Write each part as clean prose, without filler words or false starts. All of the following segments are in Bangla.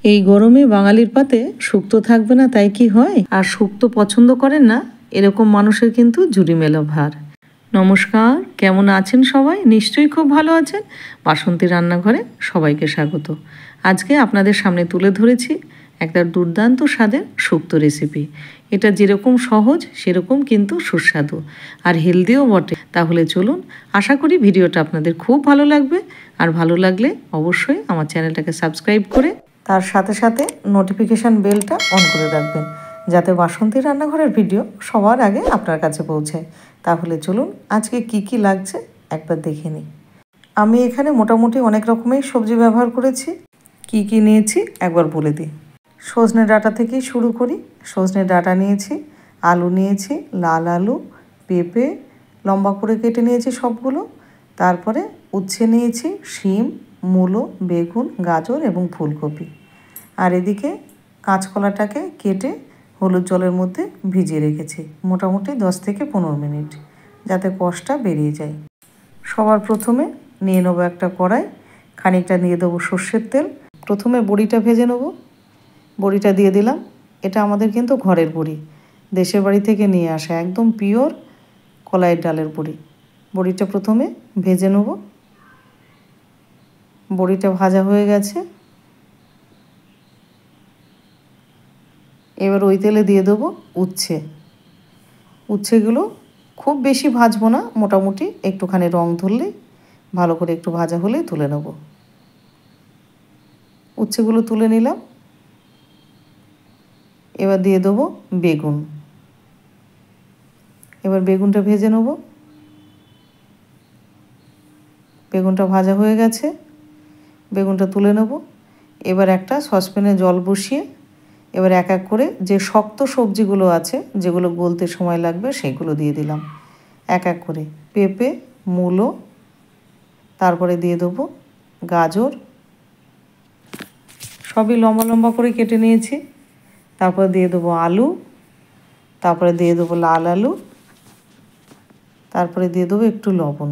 এই গরমে বাঙালির পাতে শুক্তো থাকবে না তাই কি হয়? আর শুক্তো পছন্দ করেন না এরকম মানুষের কিন্তু ঝুড়ি মেলা ভার। নমস্কার, কেমন আছেন সবাই? নিশ্চয়ই খুব ভালো আছেন। বাসন্তী রান্নাঘরে সবাইকে স্বাগত। আজকে আপনাদের সামনে তুলে ধরেছি একটা দুর্দান্ত স্বাদের শুক্তো রেসিপি। এটা যেরকম সহজ সেরকম কিন্তু সুস্বাদু আর হেলদিও বটে। তাহলে চলুন, আশা করি ভিডিওটা আপনাদের খুব ভালো লাগবে। আর ভালো লাগলে অবশ্যই আমার চ্যানেলটাকে সাবস্ক্রাইব করে তার সাথে সাথে নোটিফিকেশান বেলটা অন করে রাখবেন, যাতে বাসন্তী রান্নাঘরের ভিডিও সবার আগে আপনার কাছে পৌঁছায়। তাহলে চলুন আজকে কি কি লাগছে একবার দেখে নিই। আমি এখানে মোটামুটি অনেক রকমের সবজি ব্যবহার করেছি। কি কি নিয়েছি একবার বলে দিই। সজনে ডাঁটা থেকেই শুরু করি। সজনে ডাঁটা নিয়েছি, আলু নিয়েছি, লাল আলু, পেঁপে লম্বা করে কেটে নিয়েছি সবগুলো। তারপরে উচ্ছে নিয়েছি, শিম, মূলো, বেগুন, গাজর এবং ফুলকপি। আর এদিকে কাঁচকলাটাকে কেটে হলুদ জলের মধ্যে ভিজিয়ে রেখেছি মোটামুটি 10 থেকে 15 মিনিট, যাতে কষটা বেরিয়ে যায়। সবার প্রথমে নিয়ে নেবো একটা কড়াই, খানিকটা দিয়ে দেবো সর্ষের তেল। প্রথমে বড়িটা ভেজে নেবো। বড়িটা দিয়ে দিলাম। এটা আমাদের কিন্তু ঘরের বড়ি, দেশের বাড়ি থেকে নিয়ে আসা একদম পিওর কলাইয়ের ডালের বড়ি। বড়িটা প্রথমে ভেজে নেব। বড়িটা ভাজা হয়ে গেছে। এবার ওই তেলে দিয়ে দেবো উচ্ছে। উচ্ছেগুলো খুব বেশি ভাজবো না, মোটামুটি একটুখানি রং ধরলেই, ভালো করে একটু ভাজা হলেই তুলে নেব। উচ্ছেগুলো তুলে নিলাম। এবার দিয়ে দেবো বেগুন। এবার বেগুনটা ভেজে নেব। বেগুনটা ভাজা হয়ে গেছে, বেগুনটা তুলে নেব। এবার একটা সসপ্যানে জল বসিয়ে এবার এক এক করে যে শক্ত সবজিগুলো আছে, যেগুলো গলতে সময় লাগবে, সেগুলো দিয়ে দিলাম এক এক করে। পেঁপে, মূলো, তারপরে দিয়ে দেবো গাজর, সবই লম্বা লম্বা করে কেটে নিয়েছি। তারপরে দিয়ে দেবো আলু, তারপরে দিয়ে দেবো লাল আলু, তারপরে দিয়ে দেবো একটু লবণ।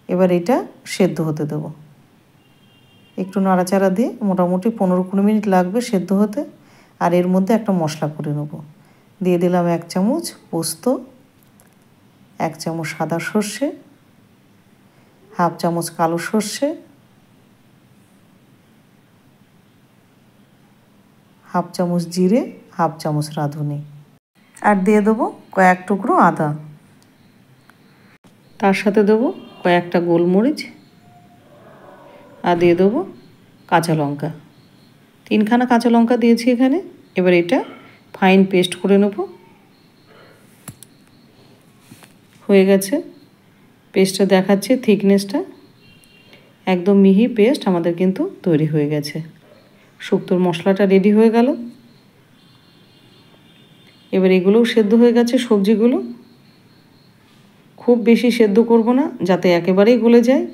এবার এটা সেদ্ধ হতে দেবো। একটু নাড়াচাড়া দিয়ে মোটামুটি 15-20 মিনিট লাগবে সেদ্ধ হতে। আর এর মধ্যে একটা মশলা করে নেব। দিয়ে দিলাম 1 চামচ পোস্ত, 1 চামচ সাদা সর্ষে, হাফ চামচ কালো সর্ষে, হাফ চামচ জিরে, হাফ চামচ রাঁধুনি, আর দিয়ে দেবো কয়েক টুকরো আদা। তার সাথে দেবো কয়েকটা গোলমরিচ, আর দিয়ে দেবো কাঁচা লঙ্কা। 3খানা কাঁচা লঙ্কা দিয়েছি এখানে। এবার এটা ফাইন পেস্ট করে নেব। হয়ে গেছে পেস্টটা, দেখাচ্ছে থিকনেসটা, একদম মিহি পেস্ট আমাদের কিন্তু তৈরি হয়ে গেছে। শুক্তোর মশলাটা রেডি হয়ে গেল। এবার এগুলোও সেদ্ধ হয়ে গেছে সবজিগুলো। খুব বেশি সেদ্ধ করব না, যাতে একেবারেই গলে যায়।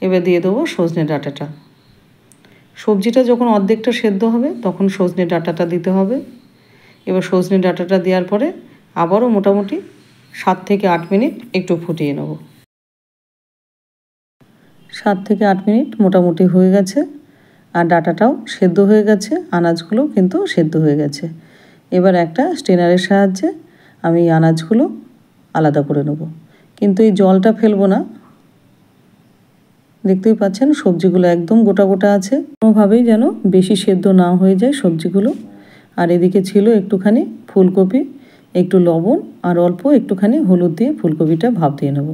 এবার দিয়ে দেবো সজনে ডাঁটাটা। সবজিটা যখন অর্ধেকটা সেদ্ধ হবে তখন সজনে ডাঁটাটা দিতে হবে। এবার সজনে ডাঁটাটা দেওয়ার পরে আবারও মোটামুটি 7 থেকে 8 মিনিট একটু ফুটিয়ে নেব। 7 থেকে 8 মিনিট মোটামুটি হয়ে গেছে, আর ডাঁটাটাও সেদ্ধ হয়ে গেছে, আনাজগুলো কিন্তু সেদ্ধ হয়ে গেছে। এবার একটা স্ট্রেনারের সাহায্যে আমি আনাজগুলো আলাদা করে নেব, কিন্তু এই জলটা ফেলবো না। দেখতেই পাচ্ছেন সবজিগুলো একদম গোটা গোটা আছে, কোনোভাবেই যেন বেশি সেদ্ধ না হয়ে যায় সবজিগুলো। আর এদিকে ছিল একটুখানি ফুলকপি, একটু লবণ আর অল্প একটুখানি হলুদ দিয়ে ফুলকপিটা ভাপ দিয়ে নেব।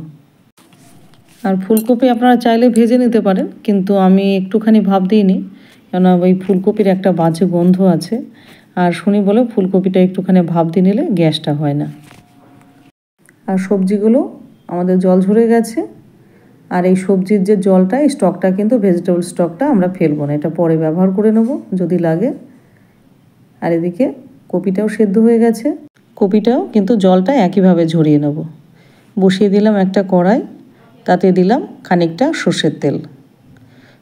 আর ফুলকপি আপনারা চাইলে ভেজে নিতে পারেন, কিন্তু আমি একটুখানি ভাপ দিইনি, কেননা ওই ফুলকপির একটা বাজে গন্ধ আছে। আর শুনি বলে ফুলকপিটা একটুখানি ভাপ দিয়ে নিলে গ্যাসটা হয় না। আর সবজিগুলো আমাদের জল ঝরে গেছে। আর এই সবজির যে জলটা, এই স্টকটা কিন্তু ভেজিটেবল স্টকটা আমরা ফেলবো না, এটা পরে ব্যবহার করে নেব যদি লাগে। আর এদিকে কপিটাও সেদ্ধ হয়ে গেছে, কপিটাও কিন্তু জলটা একইভাবে ঝরিয়ে নেব। বসিয়ে দিলাম একটা কড়াই, তাতে দিলাম খানিকটা সর্ষের তেল।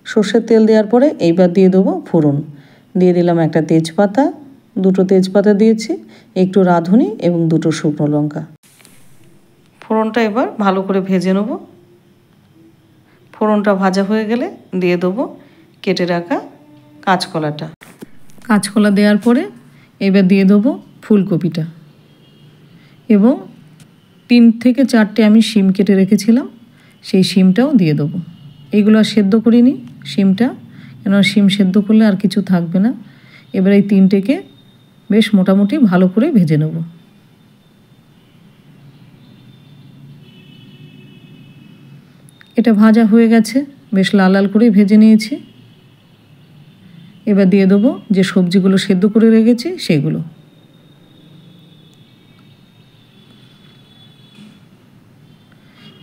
সর্ষের তেল দেওয়ার পরে এইবার দিয়ে দেবো ফোড়ন। দিয়ে দিলাম একটা তেজপাতা, 2টো তেজপাতা দিয়েছি, একটু রাঁধুনি এবং 2টো শুকনো লঙ্কা। ফোড়নটা এবার ভালো করে ভেজে নেব। ফোড়নটা ভাজা হয়ে গেলে দিয়ে দেবো কেটে রাখা কাঁচকলাটা। কাঁচকলা দেওয়ার পরে এবার দিয়ে দেবো ফুলকপিটা এবং 3 থেকে 4টে আমি শিম কেটে রেখেছিলাম, সেই শিমটাও দিয়ে দেবো। এইগুলো আর সেদ্ধ করিনি শিমটা, কেন শিম সেদ্ধ করলে আর কিছু থাকবে না। এবার এই 3টেকে বেশ মোটামুটি ভালো করে ভেজে নেব। এটা ভাজা হয়ে গেছে, বেশ লাল লাল করে ভেজে নিয়েছি। এবার দিয়ে দেবো যে সবজিগুলো সেদ্ধ করে রেখেছি সেগুলো।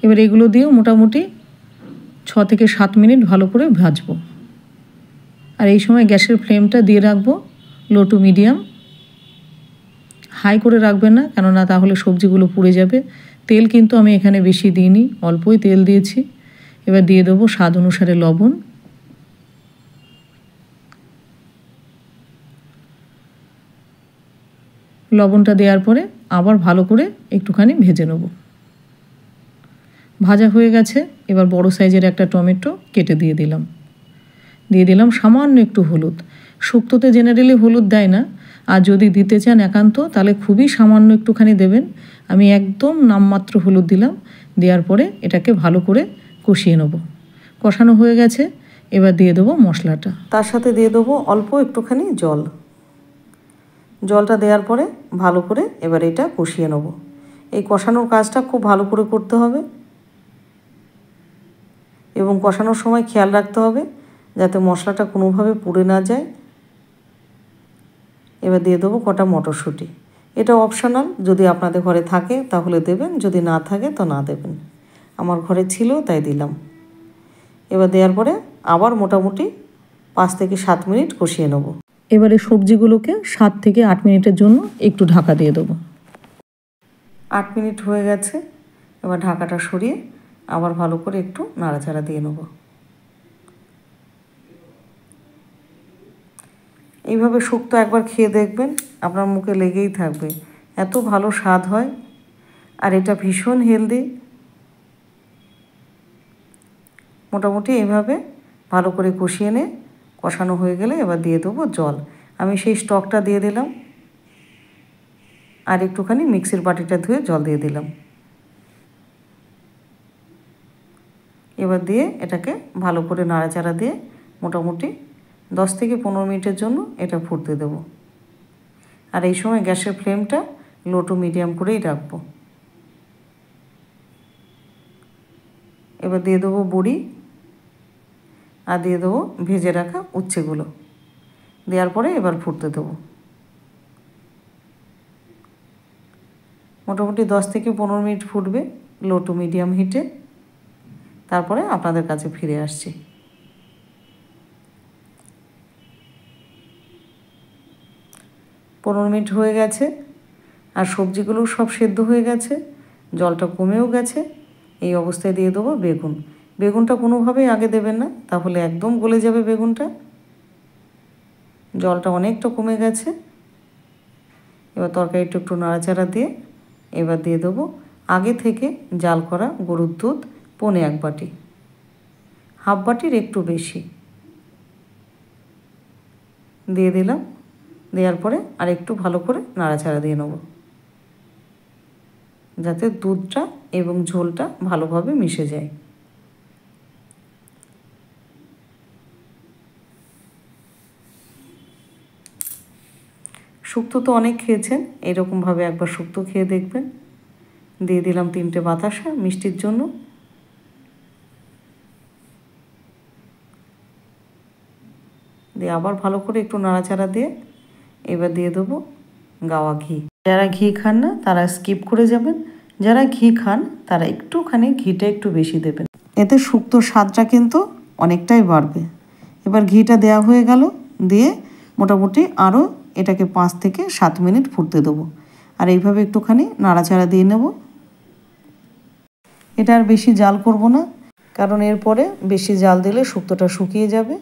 এবার এগুলো দিয়েও মোটামুটি 6 থেকে 7 মিনিট ভালো করে ভাজবো। আর এই সময় গ্যাসের ফ্লেমটা দিয়ে রাখবো লো টু মিডিয়াম, হাই করে রাখবেন না, কেননা তাহলে সবজিগুলো পুড়ে যাবে। তেল কিন্তু আমি এখানে বেশি দিইনি, অল্পই তেল দিয়েছি। এবার দিয়ে দেবো স্বাদ অনুসারে লবণ, লবণটা দেওয়ার পরে আবার ভালো করে একটুখানি ভেজে নেব। ভাজা হয়ে গেছে। এবার বড় সাইজের একটা টমেটো কেটে দিয়ে দিলাম সামান্য একটু হলুদ। শুক্তোতে জেনারেলি হলুদ দেয় না, আর যদি দিতে চান একান্ত তাহলে খুবই সামান্য একটুখানি দেবেন। আমি একদম নামমাত্র হলুদ দিলাম। দেওয়ার পরে এটাকে ভালো করে কষিয়ে নেব। কষানো হয়ে গেছে, এবার দিয়ে দেবো মশলাটা, তার সাথে দিয়ে দেবো অল্প একটুখানি জল। জলটা দেওয়ার পরে ভালো করে এবার এটা কষিয়ে নেব। এই কষানোর কাজটা খুব ভালো করে করতে হবে এবং কষানোর সময় খেয়াল রাখতে হবে যাতে মশলাটা কোনোভাবে পুড়ে না যায়। এবার দিয়ে দেবো কটা মটরশুঁটি। এটা অপশনাল, যদি আপনাদের ঘরে থাকে তাহলে দেবেন, যদি না থাকে তো না দেবেন। আমার ঘরে ছিল তাই দিলাম। এবার দেওয়ার পরে আবার মোটামুটি 5 থেকে 7 মিনিট কষিয়ে নেব। এবারে সবজিগুলোকে 7 থেকে 8 মিনিটের জন্য একটু ঢাকা দিয়ে দেবো। 8 মিনিট হয়ে গেছে। এবার ঢাকাটা সরিয়ে আবার ভালো করে একটু নাড়াচাড়া দিয়ে নেব। এইভাবে শুক্তো একবার খেয়ে দেখবেন, আপনার মুখে লেগেই থাকবে, এত ভালো স্বাদ হয়। আর এটা ভীষণ হেলদি। মোটামুটি এইভাবে ভালো করে কষিয়ে নে, কষানো হয়ে গেলে এবার দিয়ে দেবো জল। আমি সেই স্টকটা দিয়ে দিলাম, আর একটুখানি মিক্সির বাটিটা ধুয়ে জল দিয়ে দিলাম। এবার দিয়ে এটাকে ভালো করে নাড়াচাড়া দিয়ে মোটামুটি 10 থেকে 15 মিনিটের জন্য এটা ফুটতে দেব। আর এই সময় গ্যাসের ফ্লেমটা লো টু মিডিয়াম করেই রাখবো। এবার দিয়ে দেবো বড়ি আর দিয়ে দেবো ভেজে রাখা উচ্ছেগুলো। দেওয়ার পরে এবার ফুটতে দেবো। মোটামুটি 10 থেকে 15 মিনিট ফুটবে লো টু মিডিয়াম হিটে। তারপরে আপনাদের কাছে ফিরে আসছি। 15 মিনিট হয়ে গেছে আর সবজিগুলো সব সেদ্ধ হয়ে গেছে, জলটা কমেও গেছে। এই অবস্থায় দিয়ে দেবো বেগুন। বেগুনটা কোনোভাবেই আগে দেবেন না, তাহলে একদম গলে যাবে বেগুনটা। জলটা অনেকটা কমে গেছে। এবার তরকারিটা একটু নাড়াচাড়া দিয়ে এবার দিয়ে দেবো আগে থেকে জাল করা গরুর দুধ 1.25 বাটি, হাফ বাটির একটু বেশি দিয়ে দিলাম। দেওয়ার পরে আর একটু ভালো করে নাড়াচাড়া দিয়ে নেব, যাতে দুধটা এবং ঝোলটা ভালোভাবে মিশে যায়। শুক্তো তো অনেক খেয়েছেন, এরকমভাবে একবার শুক্তো খেয়ে দেখবেন। দিয়ে দিলাম 3টে বাতাসা মিষ্টির জন্য। দিয়ে আবার ভালো করে একটু নাড়াচাড়া দিয়ে এবার দিয়ে দেবো গাওয়া ঘি। যারা ঘি খান না তারা স্কিপ করে যাবেন, যারা ঘি খান তারা একটুখানি ঘিটা একটু বেশি দেবেন, এতে শুক্তোর স্বাদটা কিন্তু অনেকটাই বাড়বে। এবার ঘিটা দেওয়া হয়ে গেল, দিয়ে মোটামুটি আরও এটাকে 5 থেকে 7 মিনিট ফুটতে দেবো। আর এইভাবে একটুখানি নাড়াচাড়া দিয়ে নেব। এটা আর বেশি জাল করব না, কারণ এরপরে বেশি জাল দিলে শুক্তোটা শুকিয়ে যাবে।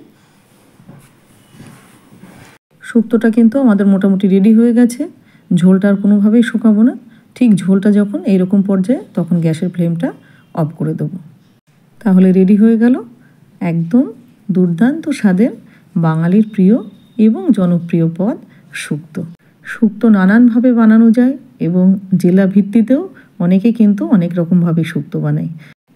শুক্তোটা কিন্তু আমাদের মোটামুটি রেডি হয়ে গেছে। ঝোলটা আর কোনোভাবেই শুকাবো না। ঠিক ঝোলটা যখন এইরকম পর্যায়ে তখন গ্যাসের ফ্লেমটা অফ করে দেবো। তাহলে রেডি হয়ে গেল একদম দুর্দান্ত স্বাদের বাঙালির প্রিয় এবং জনপ্রিয় পদ শুক্তো। শুক্তো নানানভাবে বানানো যায় এবং জেলা ভিত্তিতেও অনেকে কিন্তু অনেক রকমভাবে শুক্তো বানায়।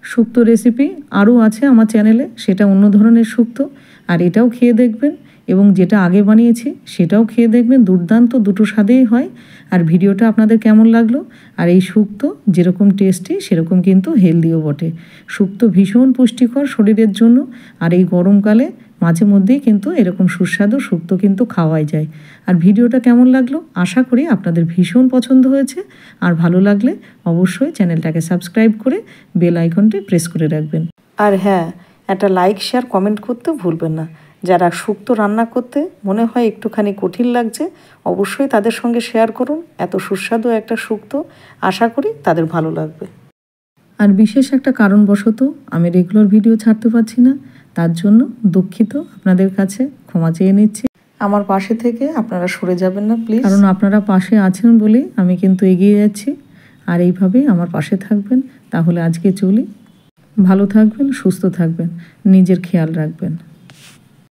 শুক্তো রেসিপি আরও আছে আমার চ্যানেলে, সেটা অন্য ধরনের শুক্তো, আর এটাও খেয়ে দেখবেন এবং যেটা আগে বানিয়েছি সেটাও খেয়ে দেখবেন, দুর্দান্ত, দুটো স্বাদেই হয়। আর ভিডিওটা আপনাদের কেমন লাগলো? আর এই শুক্তো যেরকম টেস্টি সেরকম কিন্তু হেলদিও বটে। শুক্তো ভীষণ পুষ্টিকর শরীরের জন্য, আর এই গরমকালে মাঝে মধ্যেই কিন্তু এরকম সুস্বাদু শুক্তো কিন্তু খাওয়াই যায়। আর ভিডিওটা কেমন লাগলো? আশা করি আপনাদের ভীষণ পছন্দ হয়েছে। আর ভালো লাগলে অবশ্যই চ্যানেলটাকে সাবস্ক্রাইব করে বেল আইকনটি প্রেস করে রাখবেন। আর হ্যাঁ, একটা লাইক, শেয়ার, কমেন্ট করতেও ভুলবেন না। যারা শুক্তো রান্না করতে মনে হয় একটুখানি কঠিন লাগছে, অবশ্যই তাদের সঙ্গে শেয়ার করুন। এত সুস্বাদু একটা শুক্তো, আশা করি তাদের ভালো লাগবে। আর বিশেষ একটা কারণবশত আমি রেগুলার ভিডিও ছাড়তে পারছি না, তার জন্য দুঃখিত, আপনাদের কাছে ক্ষমা চেয়ে নিচ্ছি। আমার পাশে থেকে আপনারা সরে যাবেন না প্লিজ, কারণ আপনারা পাশে আছেন বলেই আমি কিন্তু এগিয়ে যাচ্ছি। আর এইভাবেই আমার পাশে থাকবেন। তাহলে আজকে চলি, ভালো থাকবেন, সুস্থ থাকবেন, নিজের খেয়াল রাখবেন।